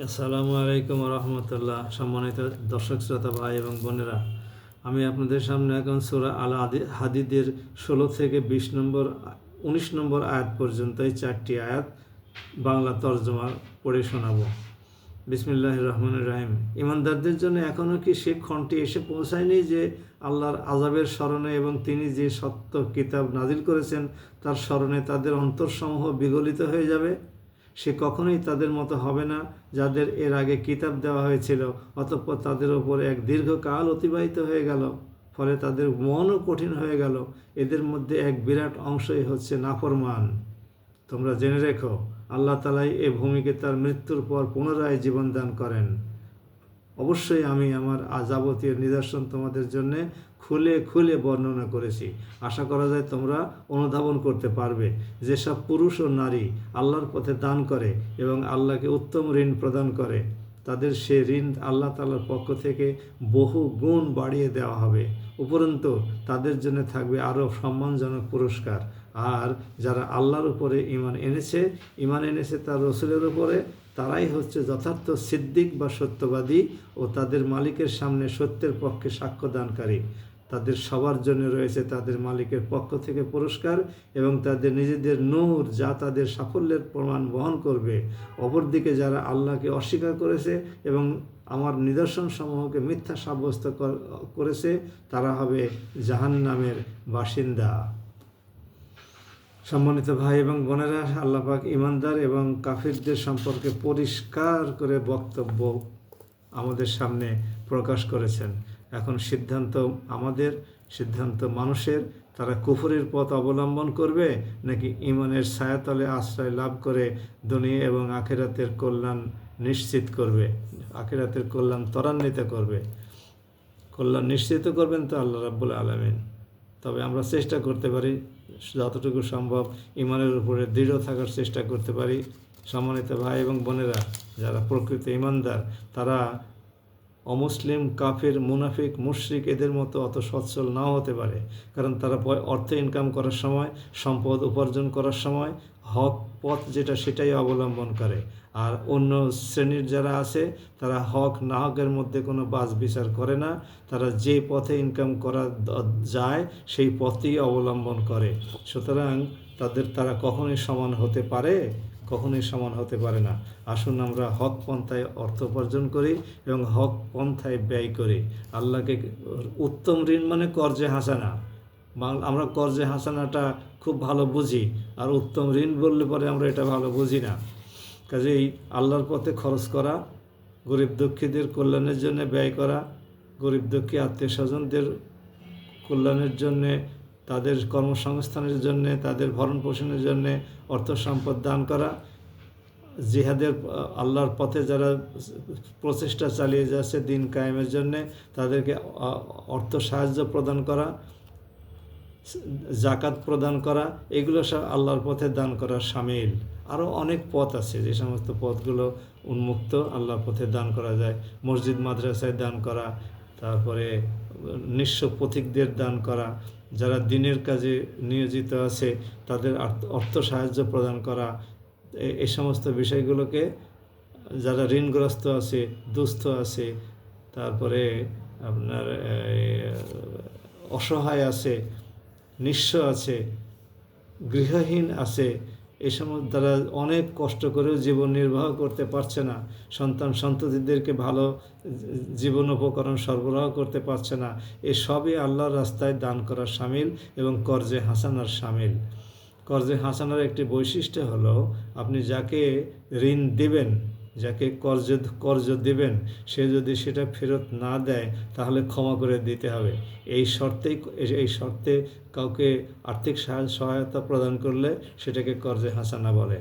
আসসালামু আলাইকুম রহমতুল্লাহ। সম্মানিত দর্শক শ্রোতা ভাই এবং বোনেরা, আমি আপনাদের সামনে এখন সূরা আল হাদিদের 16 থেকে 19 নম্বর আয়াত পর্যন্ত এই 4টি আয়াত বাংলা তর্জমা পড়ে শোনাবো। বিসমিল্লাহির রহমানির রহিম। ইমানদারদের জন্য এখনও কি সে ক্ষণটি এসে পৌঁছায়নি যে আল্লাহর আযাবের স্মরণে এবং তিনি যে সত্য কিতাব নাজিল করেছেন তার স্মরণে তাদের অন্তরসমূহ বিগলিত হয়ে যাবে? সে কখনোই তাদের মতো হবে না যাদের এর আগে কিতাব দেওয়া হয়েছিল, অতঃপর তাদের ওপর এক দীর্ঘকাল অতিবাহিত হয়ে গেল, ফলে তাদের মনও কঠিন হয়ে গেল। এদের মধ্যে এক বিরাট অংশই হচ্ছে নাফরমান। তোমরা জেনে রেখো, আল্লাহ তাআলাই এ ভূমিকে তার মৃত্যুর পর পুনরায় জীবন দান করেন। অবশ্যই আমি আমার যাবতীয় নিদর্শন তোমাদের জন্য খুলে খুলে বর্ণনা করেছি। আশা করা যায় তোমরা অনুধাবন করতে পারবে। যেসব পুরুষ ও নারী আল্লাহর পথে দান করে এবং আল্লাহকে উত্তম ঋণ প্রদান করে, তাদের সে ঋণ আল্লাহ তাআলার পক্ষ থেকে বহু গুণ বাড়িয়ে দেওয়া হবে। উপরন্তু তাদের জন্য থাকবে আরও সম্মানজনক পুরস্কার। আর যারা আল্লাহর উপরে ঈমান এনেছে তার রসুলের উপরে, তারাই হচ্ছে যথার্থ সিদ্দিক বা সত্যবাদী ও তাদের মালিকের সামনে সত্যের পক্ষে সাক্ষ্যদানকারী। তাদের সবার জন্য রয়েছে তাদের মালিকের পক্ষ থেকে পুরস্কার এবং তাদের নিজেদের নূর, যা তাদের সাফল্যের প্রমাণ বহন করবে। অপরদিকে যারা আল্লাহকে অস্বীকার করেছে এবং আমার নিদর্শন সমূহকে মিথ্যা সাব্যস্ত করেছে, তারা হবে জাহান্নামের বাসিন্দা। সম্মানিত ভাই এবং বোনেরা, আল্লাহ পাক ঈমানদার এবং কাফিরদের সম্পর্কে পরিষ্কার করে বক্তব্য আমাদের সামনে প্রকাশ করেছেন। এখন সিদ্ধান্ত মানুষের, তারা কুফরের পথ অবলম্বন করবে নাকি ঈমানের ছায়াতলে আশ্রয় লাভ করে দুনিয়া এবং আখিরাতের কল্যাণ নিশ্চিত করবে, আখিরাতের কল্যাণ ত্বরান্বিত করবে। কল্যাণ নিশ্চিত করবেন তো আল্লাহ রাব্বুল আলামিন। তবে আমরা চেষ্টা করতে পারি, যতটুকু সম্ভব ঈমানের উপরে দৃঢ় থাকার চেষ্টা করতে পারি। সম্মানিত ভাই এবং বোনেরা, যারা প্রকৃত ঈমানদার তারা অমুসলিম, কাফির, মুনাফিক, মুশরিক এদের মতো অত সচ্ছল নাও হতে পারে, কারণ তারা অর্থ ইনকাম করার সময়, সম্পদ উপার্জন করার সময় হক পথ যেটা সেটাই অবলম্বন করে। আর অন্য শ্রেণীর যারা আছে তারা হক না হকের মধ্যে কোনো বাছ বিচার করে না। তারা যে পথে ইনকাম করা যায় সেই পথেই অবলম্বন করে। সুতরাং তারা কখনোই সমান হতে পারে? কখনোই সমান হতে পারে না। আসুন আমরা হক পন্থায় অর্থ উপার্জন করি এবং হক পন্থায় ব্যয় করি। আল্লাহকে উত্তম ঋণ মানে কর্জে হাসানা। আমরা কর্জে হাসানাটা খুব ভালো বুঝি, আর উত্তম ঋণ বললে পরে আমরা এটা ভালো বুঝি না। কাজেই আল্লাহর পথে খরচ করা, গরিব দুঃখীদের কল্যাণের জন্য ব্যয় করা, গরিব দুঃখী আত্মীয় স্বজনদের কল্যাণের জন্যে, তাদের কর্মসংস্থানের জন্যে, তাদের ভরণ পোষণের জন্যে অর্থ সম্পদ দান করা, জিহাদের আল্লাহর পথে যারা প্রচেষ্টা চালিয়ে যাচ্ছে দিন কায়েমের জন্যে তাদেরকে অর্থ সাহায্য প্রদান করা, জাকাত প্রদান করা, এগুলো সব আল্লাহর পথে দান করার শামিল। আরও অনেক পথ আছে যে সমস্ত পথগুলো উন্মুক্ত, আল্লাহর পথে দান করা যায়। মসজিদ মাদ্রাসায় দান করা, তারপরে নিঃস্ব পথিকদের দান করা, যারা দিনের কাজে নিয়োজিত আছে তাদের অর্থ সাহায্য প্রদান করা, এই সমস্ত বিষয়গুলোকে, যারা ঋণগ্রস্ত আছে, দুস্থ আছে, তারপরে আপনার অসহায় আছে, নিঃস্ব আছে, গৃহহীন আছে, এই সমস্ত যারা অনেক কষ্ট করেও জীবন নির্বাহ করতে পারছে না, সন্ততিদেরকে ভালো জীবন উপকরণ সরবরাহ করতে পারছে না, এসবই আল্লাহর রাস্তায় দান করার শামিল এবং কর্জে হাসানার শামিল। কর্জে হাসানার একটি বৈশিষ্ট্য হলো, আপনি যাকে ঋণ দেবেন, যাকে কর্জ দেবেন, সে যদি সেটা ফেরত না দেয় তাহলে ক্ষমা করে দিতে হবে। এই শর্তে কাউকে আর্থিক সহায়তা প্রদান করলে সেটাকে কর্জে হাসানা বলে।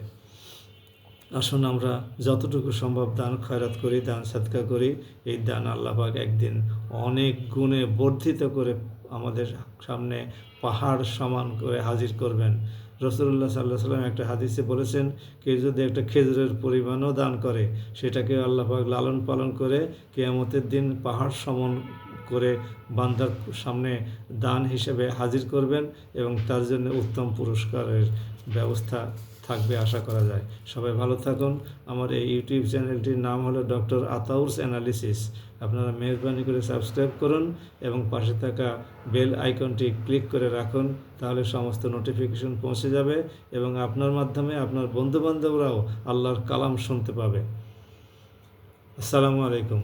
আসুন আমরা যতটুকু সম্ভব দান খয়রাত করি, দান সাদকা করি। এই দান আল্লাহ পাক একদিন অনেক গুণে বর্ধিত করে আমাদের সামনে পাহাড় সমান করে হাজির করবেন। রাসূলুল্লাহ সাল্লাল্লাহু আলাইহি ওয়াসাল্লাম একটা হাদিসে বলেছেন, কেউ যদি একটা খেজুরের পরিমাণও দান করে, সেটাকে আল্লাহ পাক লালন পালন করে কিয়ামতের দিন পাহাড় সমান করে বান্দার সামনে দান হিসেবে হাজির করবেন এবং তার জন্য উত্তম পুরস্কারের ব্যবস্থা থাকবে আশা করা যায়। সবাই ভালো থাকুন। আমার এই ইউটিউব চ্যানেলটির নাম হলো ডক্টর আতাউরস অ্যানালিসিস। আপনারা মেহরবানি করে সাবস্ক্রাইব করুন এবং পাশে থাকা বেল আইকনটি ক্লিক করে রাখুন, তাহলে সমস্ত নোটিফিকেশন পৌঁছে যাবে এবং আপনার মাধ্যমে আপনার বন্ধুবান্ধবরাও আল্লাহর কালাম শুনতে পাবে। আসসালামু আলাইকুম।